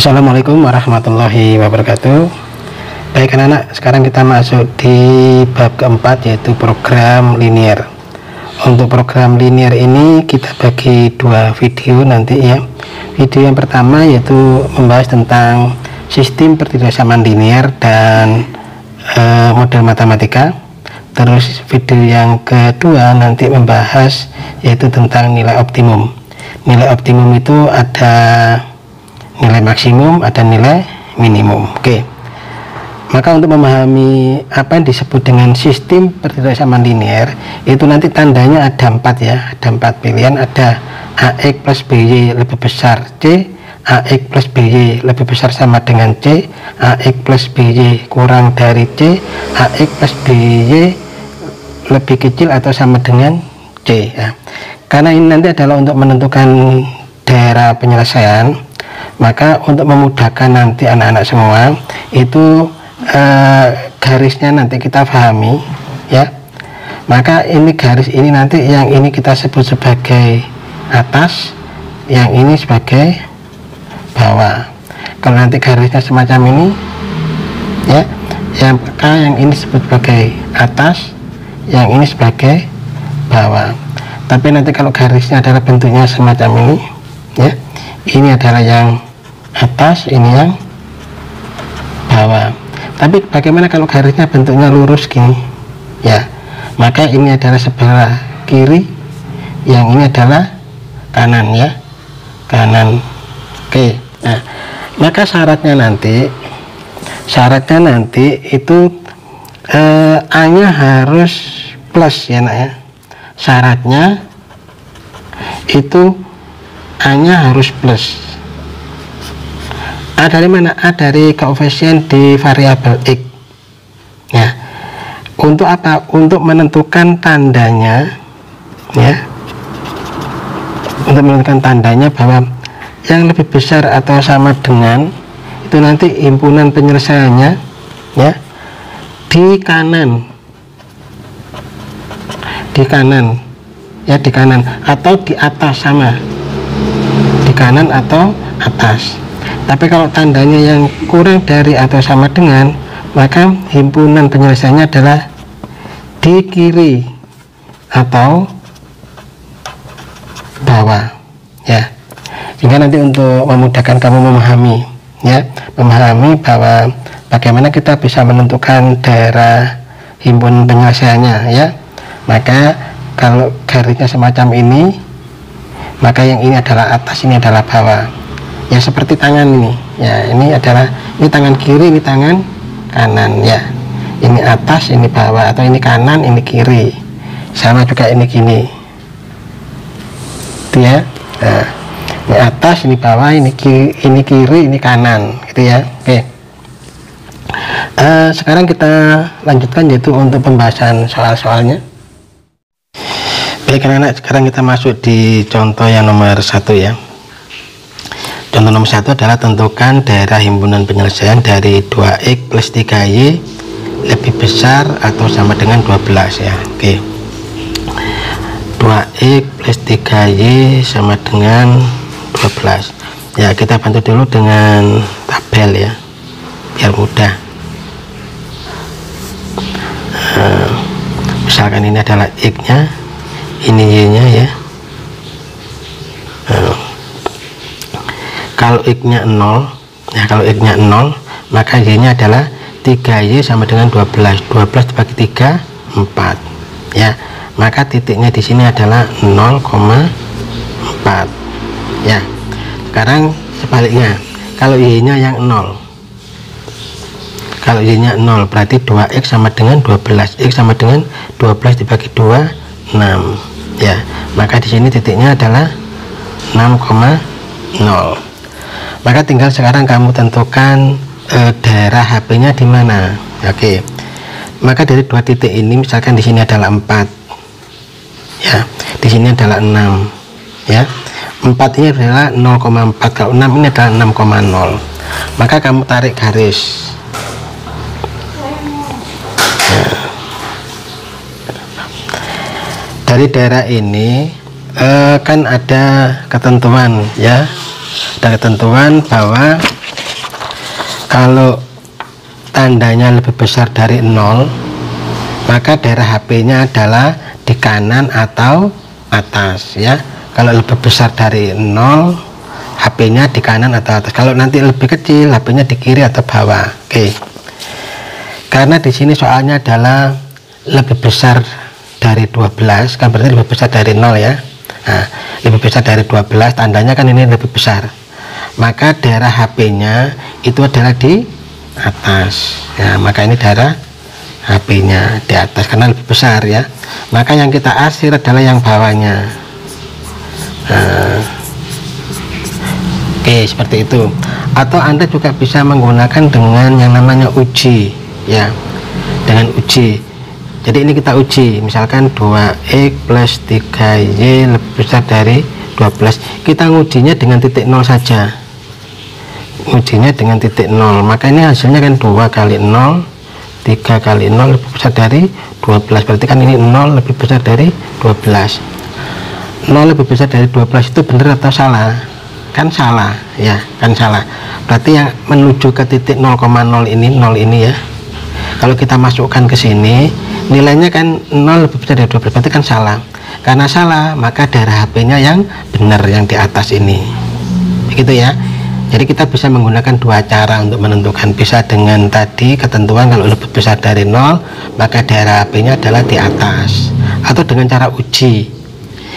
Assalamualaikum warahmatullahi wabarakatuh. Baik anak-anak, sekarang kita masuk di bab keempat, yaitu program linear. Untuk program linear ini kita bagi dua video nanti ya. Video yang pertama yaitu membahas tentang sistem pertidaksamaan linear dan model matematika. Terus video yang kedua nanti membahas yaitu tentang nilai optimum. Nilai optimum itu ada nilai maksimum, ada nilai minimum. Oke. Maka untuk memahami apa yang disebut dengan sistem pertidaksamaan linear, itu nanti tandanya ada 4 ya, ada 4 pilihan, ada AX plus BY lebih besar C, AX plus BY lebih besar sama dengan C, AX plus BY kurang dari C, AX plus BY lebih kecil atau sama dengan C ya. Karena ini nanti adalah untuk menentukan daerah penyelesaian, maka untuk memudahkan nanti anak-anak semua itu garisnya nanti kita pahami ya. Maka ini garis ini nanti yang ini kita sebut sebagai atas, yang ini sebagai bawah. Kalau nanti garisnya semacam ini ya, yang ini disebut sebagai atas, yang ini sebagai bawah. Tapi nanti kalau garisnya adalah bentuknya semacam ini ya, ini adalah yang atas, ini yang bawah. Tapi bagaimana kalau garisnya bentuknya lurus gini ya, maka ini adalah sebelah kiri, yang ini adalah kanan ya, kanan. Oke. Nah, maka syaratnya nanti itu A nya harus plus ya nak ya. Syaratnya itu A nya harus plus. A dari mana? A dari koefisien di variabel X ya. Untuk apa? Untuk menentukan tandanya ya, untuk menentukan tandanya bahwa yang lebih besar atau sama dengan itu nanti himpunan penyelesaiannya ya di kanan ya, di kanan atau di atas, sama di kanan atau atas. Tapi kalau tandanya yang kurang dari atau sama dengan, maka himpunan penyelesaiannya adalah di kiri atau bawah ya. Sehingga nanti untuk memudahkan kamu memahami ya, memahami bahwa bagaimana kita bisa menentukan daerah himpunan penyelesaiannya ya. Maka kalau garisnya semacam ini, maka yang ini adalah atas, ini adalah bawah ya, seperti tangan ini ya. Ini adalah, ini tangan kiri, ini tangan kanan ya. Ini atas, ini bawah, atau ini kanan, ini kiri. Sama juga ini gini itu ya. Nah, ini atas, ini bawah, ini kiri, ini kanan gitu ya. Oke. Sekarang kita lanjutkan yaitu untuk pembahasan soal-soalnya. Baik anak-anak, sekarang kita masuk di contoh yang nomor 1 ya. Contoh nomor 1 adalah tentukan daerah himpunan penyelesaian dari 2x plus 3y lebih besar atau sama dengan 12 ya. Oke. 2x plus 3y sama dengan 12 ya. Kita bantu dulu dengan tabel ya, biar mudah. Misalkan ini adalah x nya, ini y nya ya. Kalau x nya 0 ya, kalau x nya 0 maka y nya adalah 3y sama dengan 12. 12 dibagi 3 4 ya. Maka titiknya di sini adalah 0,4 ya. Sekarang sebaliknya, kalau y nya yang 0, kalau y nya 0 berarti 2x sama dengan 12. X sama dengan 12 dibagi 2 6 ya. Maka di sini titiknya adalah 6,0. Maka tinggal sekarang kamu tentukan daerah HP nya di mana. Oke. Maka dari dua titik ini, misalkan di sini adalah 4 ya, di sini adalah 6 ya. 4 ini adalah 0,4, kalau 6 ini adalah 6,0. Maka kamu tarik garis ya. Dari daerah ini kan ada ketentuan ya, ada ketentuan bahwa Kalau tandanya lebih besar dari 0, maka daerah HP-nya adalah di kanan atau atas ya. Kalau lebih besar dari 0, HP-nya di kanan atau atas. Kalau nanti lebih kecil, HP-nya di kiri atau bawah. Oke. Karena di sini soalnya adalah lebih besar dari 12, kan berarti lebih besar dari 0 ya. Nah, lebih besar dari 12, tandanya kan ini lebih besar. Maka daerah HP-nya itu adalah di atas ya, maka ini daerah HP-nya di atas karena lebih besar ya. Maka yang kita arsir adalah yang bawahnya. Nah, oke, seperti itu. Atau Anda juga bisa menggunakan dengan yang namanya uji ya, dengan uji. Jadi ini kita uji, misalkan 2x plus 3y lebih besar dari 12. Kita ngujinya dengan titik 0 saja, ujinya dengan titik 0, maka ini hasilnya kan 2 kali 0, 3 kali 0 lebih besar dari 12, berarti kan ini 0 lebih besar dari 12. 0 lebih besar dari 12 itu benar atau salah? Kan salah ya, kan salah. Berarti yang menuju ke titik 0,0 ini, 0 ini ya, kalau kita masukkan ke sini nilainya kan 0 lebih besar dari 12, berarti kan salah. Karena salah, maka daerah HP-nya yang benar, yang di atas ini, begitu ya. Jadi kita bisa menggunakan dua cara untuk menentukan. Bisa dengan tadi ketentuan kalau lebih besar dari 0 maka daerah HP-nya adalah di atas, atau dengan cara uji.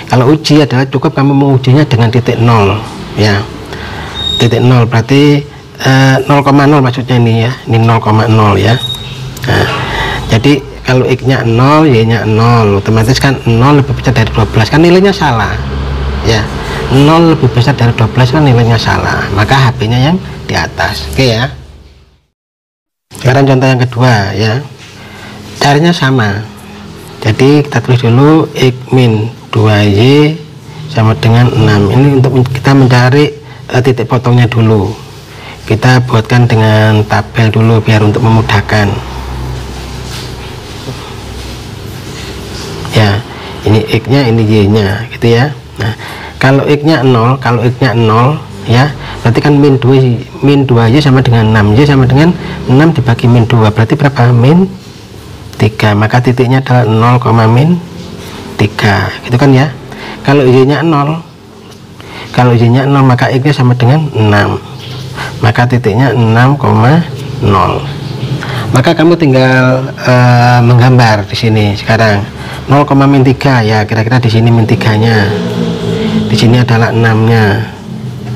Kalau uji adalah cukup kamu mengujinya dengan titik 0 ya, titik 0 berarti 0,0 maksudnya ini ya, ini 0,0 ya. Nah, jadi kalau X nya 0, Y nya 0, otomatis kan 0 lebih besar dari 12, kan nilainya salah ya. 0 lebih besar dari 12 kan nilainya salah, maka HP-nya yang di atas. Oke ya. Sekarang contoh yang kedua ya, caranya sama. Jadi kita tulis dulu X min 2Y sama dengan 6. Ini untuk kita mencari titik potongnya dulu. Kita buatkan dengan tabel dulu biar untuk memudahkan ya. Ini X nya, ini Y nya gitu ya. Nah, kalau X nya 0, kalau X nya 0 ya, berarti kan min 2Y sama dengan 6, Y sama dengan 6 dibagi min 2, berarti berapa? Min 3, maka titiknya adalah 0, min 3 gitu kan ya. Kalau Y nya 0, kalau Y nya 0 maka X nya sama dengan 6, maka titiknya 6,0. Maka kamu tinggal menggambar di sini sekarang 0, min 3 ya, kira-kira di sini min 3 nya, di sini adalah 6 nya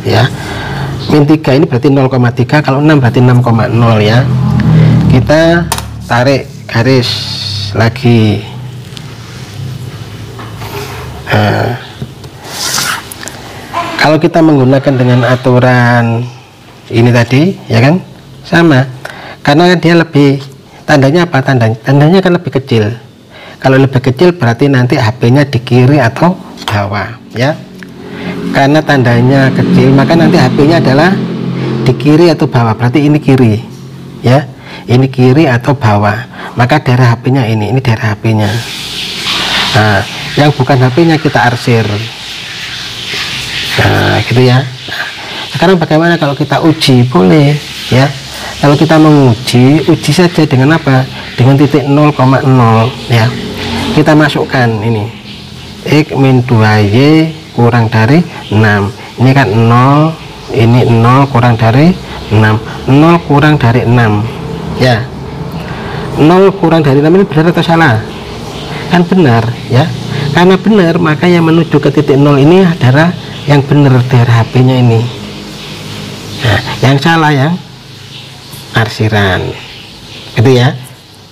ya. Min 3 ini berarti 0,3, kalau 6 berarti 6,0 ya. Kita tarik garis lagi. Nah, kalau kita menggunakan dengan aturan ini tadi ya kan sama, karena dia lebih, tandanya apa, tandanya kan lebih kecil. Kalau lebih kecil berarti nanti HP-nya di kiri atau bawah ya. Karena tandanya kecil maka nanti HP-nya adalah di kiri atau bawah, berarti ini kiri ya, ini kiri atau bawah, maka daerah HP-nya ini daerah HP-nya. Nah, yang bukan HP-nya kita arsir. Nah, gitu ya. Sekarang bagaimana kalau kita uji? Boleh ya. Kalau kita menguji, uji saja dengan apa? Dengan titik 0,0 ya. Kita masukkan ini X min 2Y kurang dari 6. Ini kan 0, ini 0 kurang dari 6. 0 kurang dari 6 ya. 0 kurang dari 6 ini benar atau salah? Kan benar ya. Karena benar maka yang menuju ke titik 0 ini adalah yang benar, daerah HP-nya ini. Nah, yang salah yang arsiran gitu ya.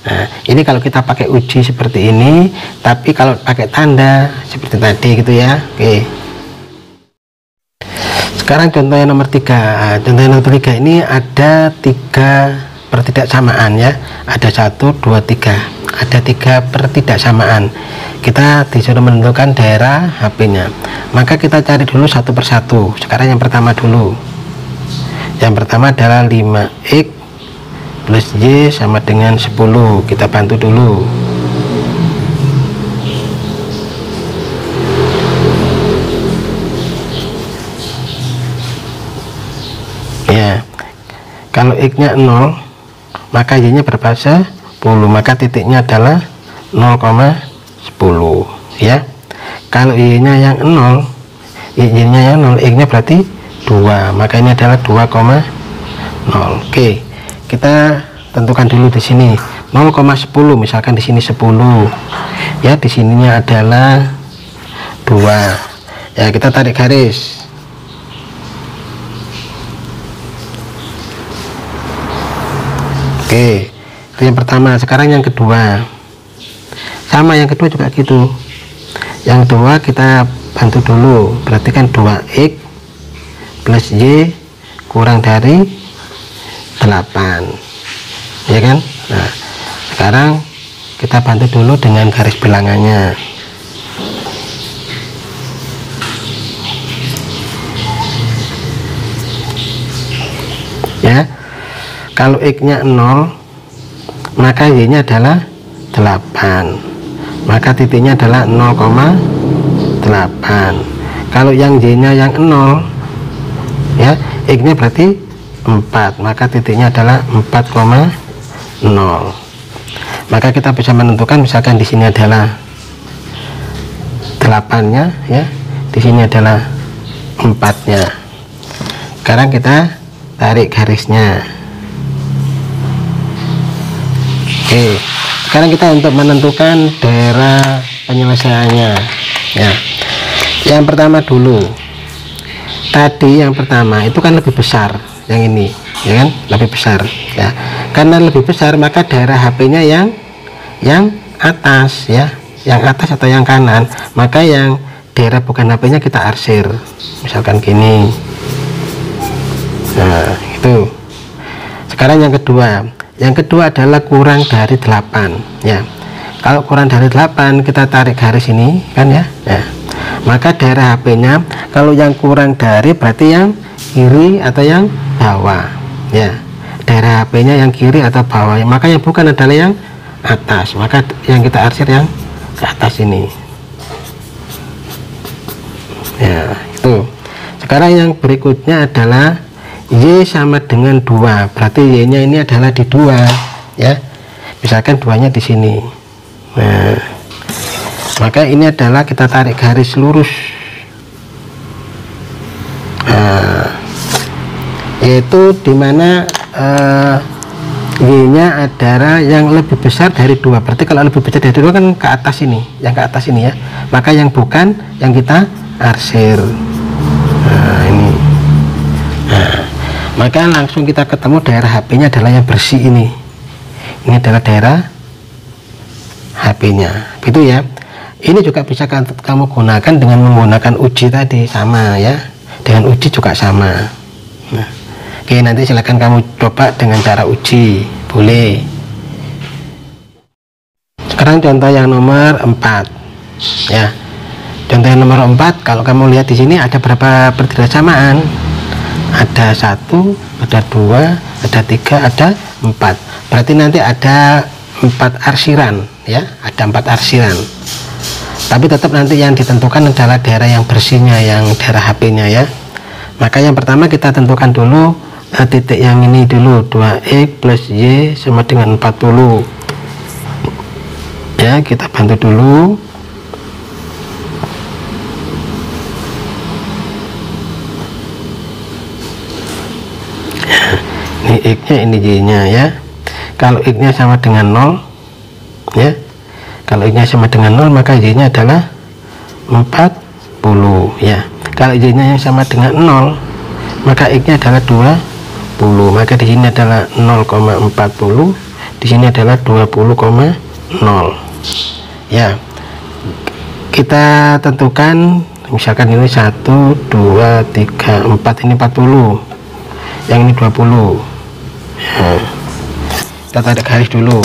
Nah, ini kalau kita pakai uji seperti ini, tapi kalau pakai tanda seperti tadi gitu ya. Oke. Sekarang contohnya nomor 3. Nah, contohnya nomor 3 ini ada 3 pertidaksamaan ya. Ada 1, 2, 3. Ada 3 pertidaksamaan. Kita disuruh menentukan daerah HP-nya. Maka kita cari dulu satu persatu. Sekarang yang pertama dulu. Yang pertama adalah 5x plus Y sama dengan 10. Kita bantu dulu. Ya. Kalau X-nya 0, maka Y-nya berapa? 10, maka titiknya adalah 0,10 ya. Kalau Y-nya yang 0, Y-nya yang 0, X-nya berarti 2, maka ini adalah 2,0. Oke, kita tentukan dulu di sini 0,10, misalkan di sini 10 ya, di sininya adalah 2 ya, kita tarik garis. Oke, itu yang pertama. Sekarang yang kedua, sama, yang kedua juga gitu. Yang kedua kita bantu dulu, berarti kan 2x plus y kurang dari 8 ya kan. Nah, sekarang kita bantu dulu dengan garis bilangannya ya. Kalau X-nya 0, maka Y-nya adalah 8, maka titiknya adalah 0,8. Kalau yang Y-nya yang 0 ya, X-nya berarti 4, maka titiknya adalah 4,0. Maka kita bisa menentukan, misalkan di sini adalah 8-nya ya, di sini adalah 4-nya. Sekarang kita tarik garisnya. Oke, sekarang kita untuk menentukan daerah penyelesaiannya ya. Yang pertama dulu, tadi yang pertama itu kan lebih besar, yang ini ya kan, lebih besar ya. Karena lebih besar, maka daerah HP-nya yang atas ya, yang atas atau yang kanan, maka yang daerah bukan HP-nya kita arsir, misalkan gini. Nah itu. Sekarang yang kedua adalah kurang dari 8 ya. Kalau kurang dari 8, kita tarik garis ini kan ya, ya. Maka daerah HP-nya kalau yang kurang dari berarti yang kiri atau yang bawah ya. Daerah HP-nya yang kiri atau bawah, maka yang bukan adalah yang atas, maka yang kita arsir yang ke atas ini ya. Itu. Sekarang yang berikutnya adalah Y sama dengan 2, berarti Y nya ini adalah di 2 ya, misalkan 2 nya di sini. Nah, maka ini adalah kita tarik garis lurus, nah, yaitu dimana Y nya adalah yang lebih besar dari 2, berarti kalau lebih besar dari 2 kan ke atas ini, yang ke atas ini ya, maka yang bukan yang kita arsir. Nah ini, nah, maka langsung kita ketemu daerah HP-nya adalah yang bersih ini. Ini adalah daerah HP-nya, gitu ya. Ini juga bisa kamu gunakan dengan menggunakan uji tadi, sama ya. Dengan uji juga sama. Nah, oke, nanti silakan kamu coba dengan cara uji, boleh. Sekarang contoh yang nomor 4 ya. Contoh yang nomor 4, kalau kamu lihat di sini ada berapa berderet samaan? Ada 1, ada 2, ada 3, ada 4. Berarti nanti ada 4 arsiran ya, ada 4 arsiran. Tapi tetap nanti yang ditentukan adalah daerah yang bersihnya, yang daerah HP-nya ya. Maka yang pertama kita tentukan dulu titik yang ini dulu, 2x plus y sama dengan 40 ya. Kita bantu dulu. Ini X nya, ini Y nya ya. Kalau X nya sama dengan 0 ya, kalau X nya sama dengan 0, maka Y nya adalah 40 ya. Kalau Y nya yang sama dengan 0, maka X nya adalah 20, maka di sini adalah 0,40, di sini adalah 20,0 ya. Kita tentukan, misalkan ini 1, 2, 3, 4, ini 40, yang ini 20 ya. Kita tarik garis dulu.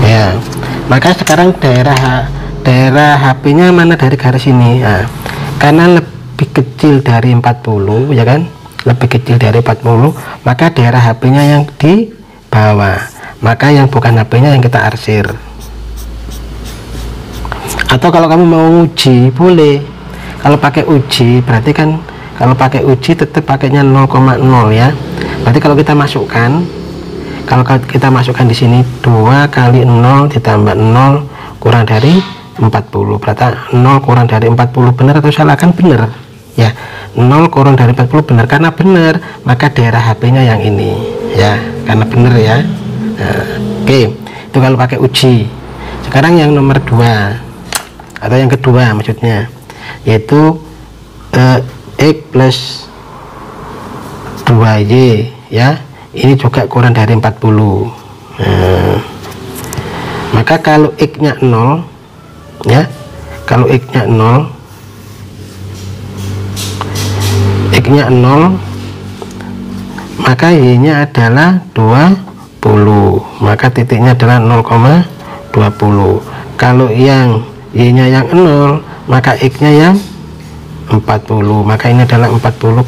Ya, maka sekarang daerah HP-nya mana dari garis ini? Nah, karena lebih kecil dari 40 ya kan, lebih kecil dari 40, maka daerah HP-nya yang di bawah, maka yang bukan HP-nya yang kita arsir. Atau kalau kamu mau uji boleh, kalau pakai uji berarti kan, kalau pakai uji tetap pakainya 0,0 ya. Berarti kalau kita masukkan, di sini 2 kali 0 ditambah 0 kurang dari 40, berarti 0 kurang dari 40 benar atau salah? Kan benar ya, 0 kurang dari 40 benar. Karena benar maka daerah HP-nya yang ini ya, karena benar ya. Nah, oke, itu kalau pakai uji. Sekarang yang nomor 2 atau yang kedua maksudnya, yaitu X plus 2Y ya, ini juga kurang dari 40. Maka kalau X nya 0 ya, kalau X nya 0, maka Y nya adalah 20, maka titiknya adalah 0,20. kalau yang Y nya yang 0 maka X nya yang 40, maka ini adalah 40,0.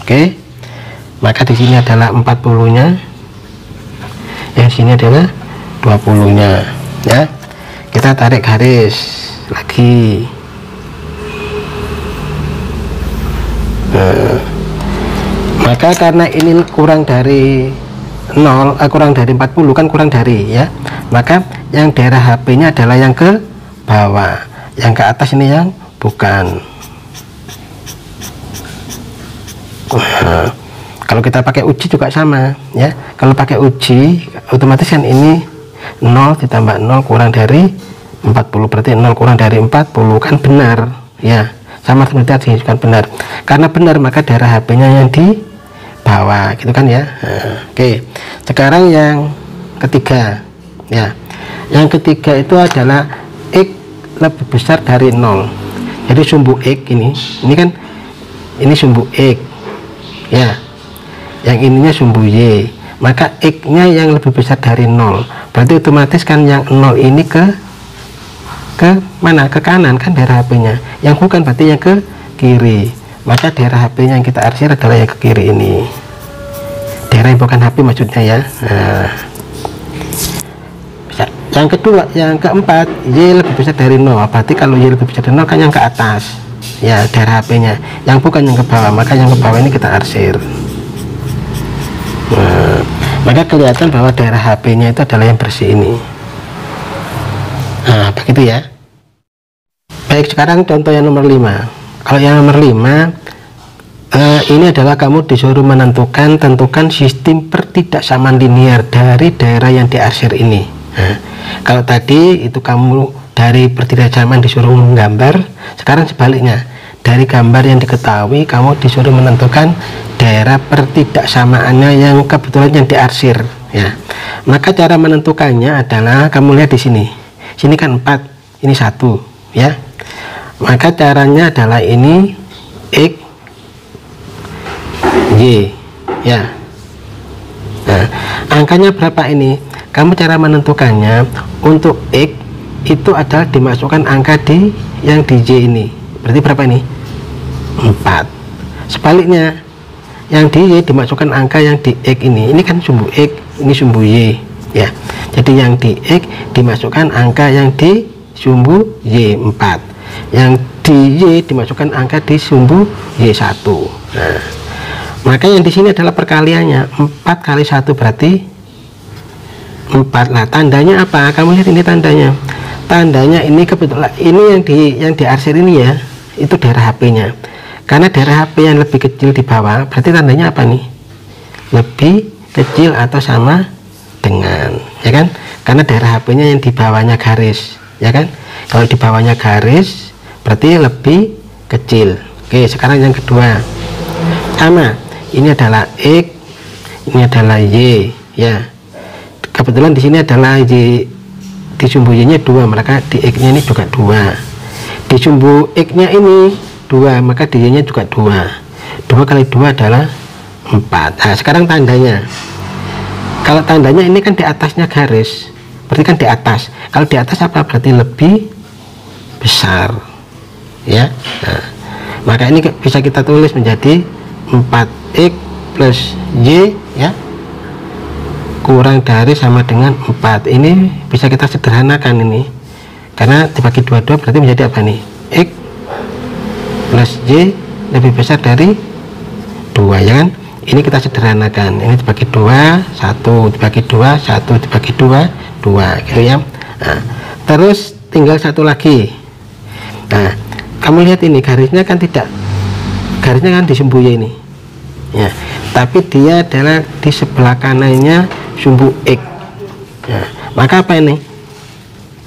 oke, maka di sini adalah 40 nya, yang sini adalah 20 nya ya. Kita tarik garis lagi. Maka karena ini kurang dari 0, kurang dari 40 kan, kurang dari ya, maka yang daerah HP nya adalah yang ke bawah, yang ke atas ini yang bukan. Kalau kita pakai uji juga sama ya, kalau pakai uji otomatis kan ini 0 ditambah 0 kurang dari 40, berarti 0 kurang dari 40 kan benar ya, sama seperti tadi kan benar. Karena benar maka daerah HP nya yang di bawah gitu kan ya. Oke, sekarang yang ketiga ya, yang ketiga itu adalah X lebih besar dari 0. Jadi sumbu X ini kan, ini sumbu X ya, yang ininya sumbu Y, maka X nya yang lebih besar dari 0, berarti otomatis kan yang 0 ini ke mana, ke kanan kan daerah HP nya, yang bukan berarti yang ke kiri, maka daerah HP nya yang kita arsir adalah yang ke kiri ini, daerah yang bukan HP maksudnya ya. Yang kedua, yang keempat, Y lebih besar dari 0, berarti kalau Y lebih besar dari 0 kan yang ke atas ya, daerah HP nya, yang bukan yang ke bawah, maka yang ke bawah ini kita arsir. Maka kelihatan bahwa daerah HP nya itu adalah yang bersih ini. Nah begitu ya. Baik, sekarang contoh yang nomor 5. Kalau yang nomor 5, ini adalah kamu disuruh tentukan sistem pertidaksamaan linear dari daerah yang diarsir ini. Nah, kalau tadi itu kamu dari pertidaksamaan disuruh menggambar, sekarang sebaliknya, dari gambar yang diketahui kamu disuruh menentukan daerah pertidaksamaannya yang kebetulan yang diarsir ya. Maka cara menentukannya adalah kamu lihat di sini kan 4, ini 1 ya. Maka caranya adalah ini X Y ya. Nah, angkanya berapa ini? Kamu cara menentukannya untuk X itu adalah dimasukkan angka di yang di Y ini. Berarti berapa ini? 4. Sebaliknya, yang di Y dimasukkan angka yang di X ini kan sumbu X, ini sumbu Y ya. Jadi yang di X dimasukkan angka yang di sumbu Y 4, yang di Y dimasukkan angka di sumbu Y1. Nah, maka yang di sini adalah perkaliannya, 4 kali 1 berarti 4. Nah tandanya apa? Kamu lihat ini tandanya. Tandanya ini kebetulan ini yang diarsir ini ya, itu daerah HP nya. Karena daerah HP yang lebih kecil di bawah, berarti tandanya apa nih? Lebih kecil atau sama dengan, ya kan? Karena daerah HP nya yang di bawahnya garis, ya kan? Kalau di bawahnya garis berarti lebih kecil. Oke, sekarang yang kedua sama, ini adalah X, ini adalah Y ya. Kebetulan di sini adalah Y, di sumbu Y nya 2, maka di X nya ini juga 2. Di sumbu X nya ini 2, maka di Y nya juga 2. 2 kali 2 adalah 4. Nah sekarang tandanya, kalau tandanya ini kan di atasnya garis, berarti kan di atas. Kalau di atas apa? Berarti lebih besar ya. Nah, maka ini bisa kita tulis menjadi 4X plus Y ya, kurang dari sama dengan 4. Ini bisa kita sederhanakan ini, karena dibagi 22 berarti menjadi apa nih? X plus Y lebih besar dari 2, ya kan? Ini kita sederhanakan, ini dibagi 2, 1, dibagi 2, 1, dibagi 2, 2, gitu ya. Nah, terus tinggal satu lagi. Nah, kamu lihat ini garisnya kan tidak, garisnya kan di sumbu Y ini ya, tapi dia adalah di sebelah kanannya sumbu X ya. Maka apa ini,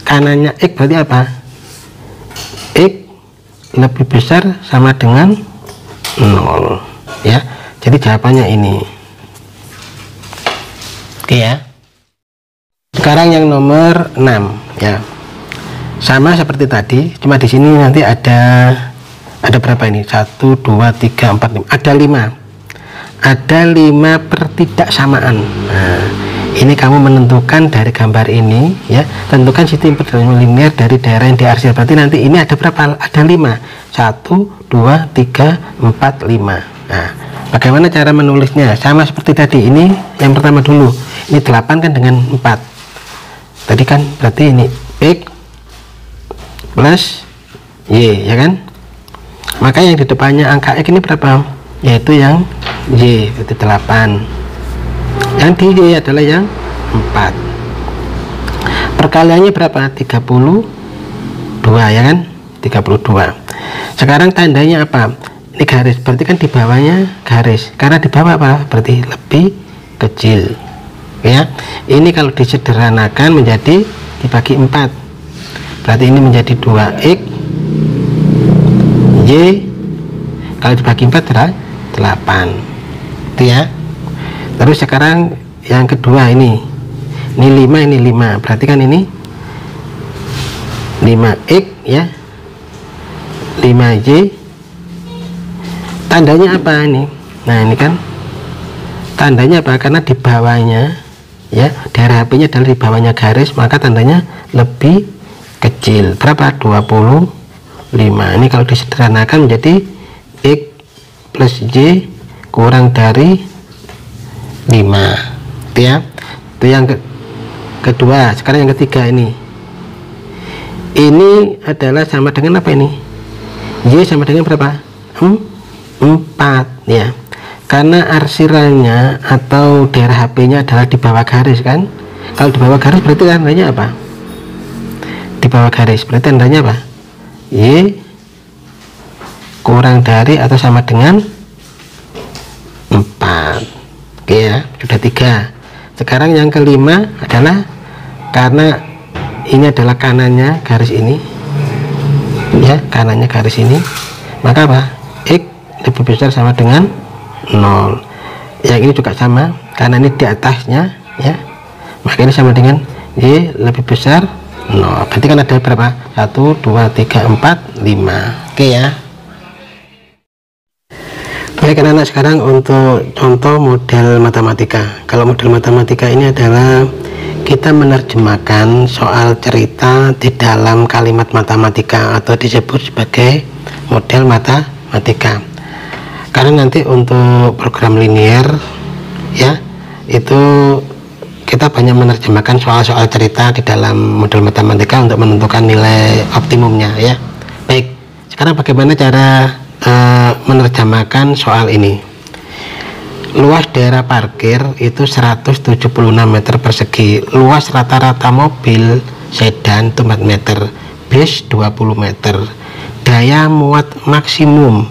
kanannya X berarti apa? X lebih besar sama dengan 0 ya. Jadi jawabannya ini. Oke ya. Sekarang yang nomor 6 ya. Sama seperti tadi, cuma di sini nanti ada berapa ini? 1 2 3 4 5. Ada 5. Ada 5 pertidaksamaan. Nah, ini kamu menentukan dari gambar ini ya. Tentukan sistem perjalanan linear dari daerah yang diarsir. Berarti nanti ini ada berapa? Ada 5. 1 2 3 4 5. Nah, bagaimana cara menulisnya? Sama seperti tadi. Ini yang pertama dulu. Ini 8 kan dengan 4. Tadi kan berarti ini X plus Y, ya kan? Maka yang di depannya angka X ini berapa? Yaitu yang Y, berarti 8. Yang di Y adalah yang 4. Perkaliannya berapa? 32, ya kan? 32. Sekarang tandanya apa? Ini garis, berarti kan di bawahnya garis. Karena di bawah apa? Berarti lebih kecil. Ya. Ini kalau disederhanakan menjadi dibagi 4. Berarti ini menjadi 2X Y, kalau dibagi 4 adalah 8. Itu ya. Terus sekarang yang kedua ini 5, ini 5. Berarti kan ini 5X ya. 5Y. Tandanya apa ini? Nah, ini kan tandanya apa? Karena di bawahnya ya, daerah HP-nya adalah di bawahnya garis, maka tandanya lebih kecil. Berapa? 25. Ini kalau disederhanakan menjadi X plus Y kurang dari 5. Itu ya. Itu yang kedua. Sekarang yang ketiga ini. Ini adalah sama dengan apa ini? Y sama dengan berapa? 4 ya. Karena arsirannya atau daerah HP-nya adalah di bawah garis kan. Kalau di bawah garis berarti tandanya apa? Di bawah garis berarti tandanya apa? Y kurang dari atau sama dengan 4. Oke ya, sudah 3. Sekarang yang kelima adalah karena ini adalah kanannya garis ini ya, kanannya garis ini, maka apa? X lebih besar sama dengan 0. Yang ini juga sama, karena ini di atasnya ya, maka ini sama dengan Y lebih besar 0. Berarti kan ada berapa? 1 2 3 4 5. Oke ya. Baik anak-anak, sekarang untuk contoh model matematika. Kalau model matematika ini adalah kita menerjemahkan soal cerita di dalam kalimat matematika atau disebut sebagai model matematika. Karena nanti untuk program linear ya, itu kita banyak menerjemahkan soal-soal cerita di dalam model matematika untuk menentukan nilai optimumnya ya. Baik, sekarang bagaimana cara menerjemahkan soal ini? Luas daerah parkir itu 176 meter persegi. Luas rata-rata mobil sedan itu 4 meter, bis 20 meter. Daya muat maksimum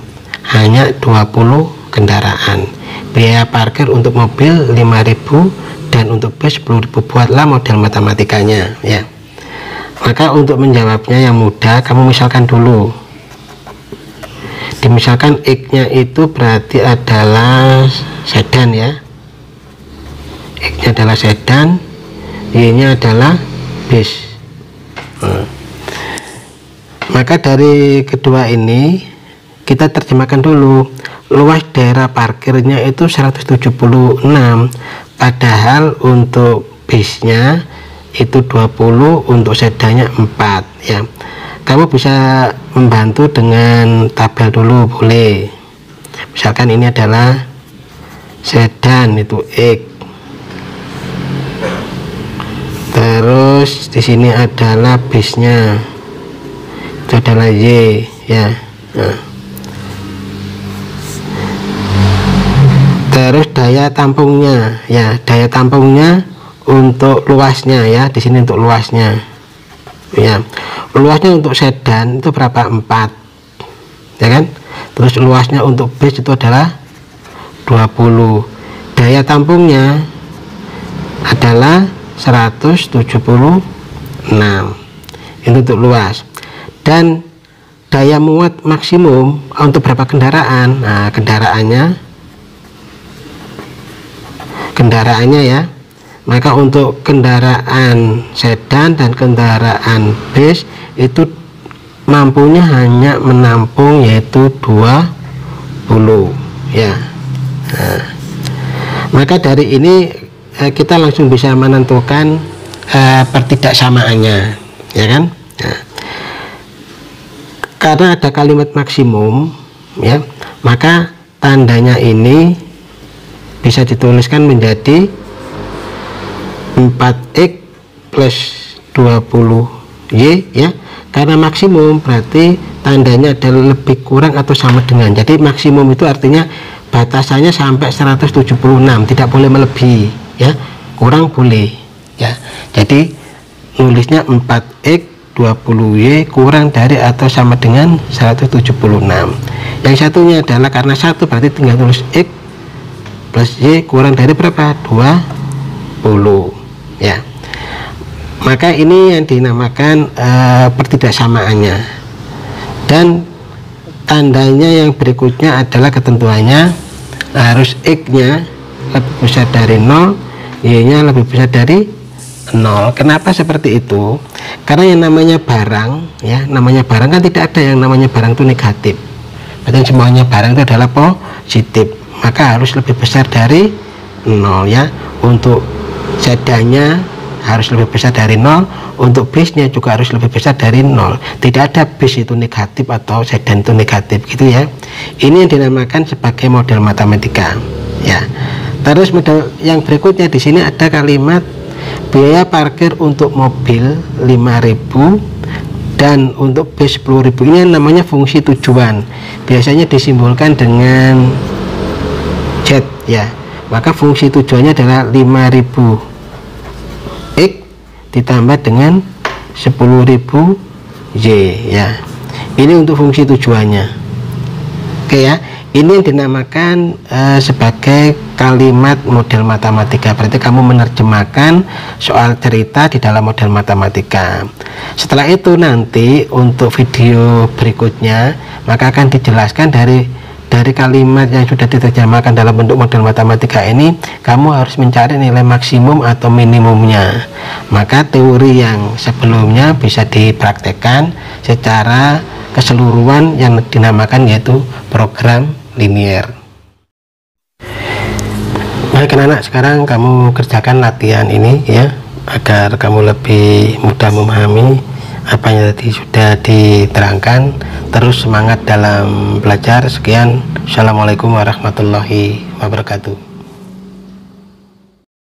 hanya 20 kendaraan. Biaya parkir untuk mobil 5.000 dan untuk bis 10.000. Buatlah model matematikanya ya. Maka untuk menjawabnya yang mudah, kamu misalkan dulu. Misalkan X nya itu berarti adalah sedan ya, X nya adalah sedan, Y nya adalah bis. Maka dari kedua ini kita terjemahkan dulu. Luas daerah parkirnya itu 176, padahal untuk bisnya itu 20, untuk sedannya 4 ya. Kamu bisa membantu dengan tabel dulu, boleh. Misalkan ini adalah sedan, itu X. Terus di sini adalah bisnya, itu adalah Y ya. Nah, Terus daya tampungnya, ya, daya tampungnya untuk luasnya, ya, di sini untuk luasnya, ya, luasnya untuk sedan itu berapa? 4, ya kan? Terus luasnya untuk bus itu adalah 20. Daya tampungnya adalah 176. Itu untuk luas. Dan daya muat maksimum untuk berapa kendaraan? Nah, kendaraannya ya, maka untuk kendaraan sedan dan kendaraan bus itu mampunya hanya menampung yaitu 20, ya. Nah, maka dari ini kita langsung bisa menentukan pertidaksamaannya, ya kan? Nah, karena ada kalimat maksimum, ya, maka tandanya ini bisa dituliskan menjadi 4x plus 20y, ya, karena maksimum berarti tandanya adalah lebih kurang atau sama dengan. Jadi maksimum itu artinya batasannya sampai 176, tidak boleh melebihi, ya, kurang boleh, ya. Jadi nulisnya 4x 20y kurang dari atau sama dengan 176. Yang satunya adalah karena 1 berarti tinggal tulis x plus y kurang dari berapa? 20, ya. Maka ini yang dinamakan pertidaksamaannya. Dan tandanya yang berikutnya adalah ketentuannya harus x-nya lebih besar dari 0, y-nya lebih besar dari 0. Kenapa seperti itu? Karena yang namanya barang, ya, namanya barang kan tidak ada yang namanya barang itu negatif. Berarti semuanya barang itu adalah positif, maka harus lebih besar dari 0, ya. Untuk sedannya harus lebih besar dari 0, untuk bisnya juga harus lebih besar dari 0. Tidak ada bis itu negatif atau sedan itu negatif, gitu ya. Ini yang dinamakan sebagai model matematika, ya. Terus model yang berikutnya di sini ada kalimat biaya parkir untuk mobil 5.000 dan untuk bis 10.000. Ini namanya fungsi tujuan, biasanya disimbolkan dengan Z, ya. Maka fungsi tujuannya adalah 5.000 X ditambah dengan 10.000 Y, ya. Ini untuk fungsi tujuannya. Oke, ya. Ini yang dinamakan sebagai kalimat model matematika. Berarti kamu menerjemahkan soal cerita di dalam model matematika. Setelah itu nanti untuk video berikutnya maka akan dijelaskan dari kalimat yang sudah diterjemahkan dalam bentuk model matematika ini, kamu harus mencari nilai maksimum atau minimumnya. Maka teori yang sebelumnya bisa dipraktekkan secara keseluruhan yang dinamakan yaitu program linier. Baik anak-anak, sekarang kamu kerjakan latihan ini, ya, agar kamu lebih mudah memahami apa yang tadi sudah diterangkan. Terus semangat dalam belajar. Sekian, assalamualaikum warahmatullahi wabarakatuh.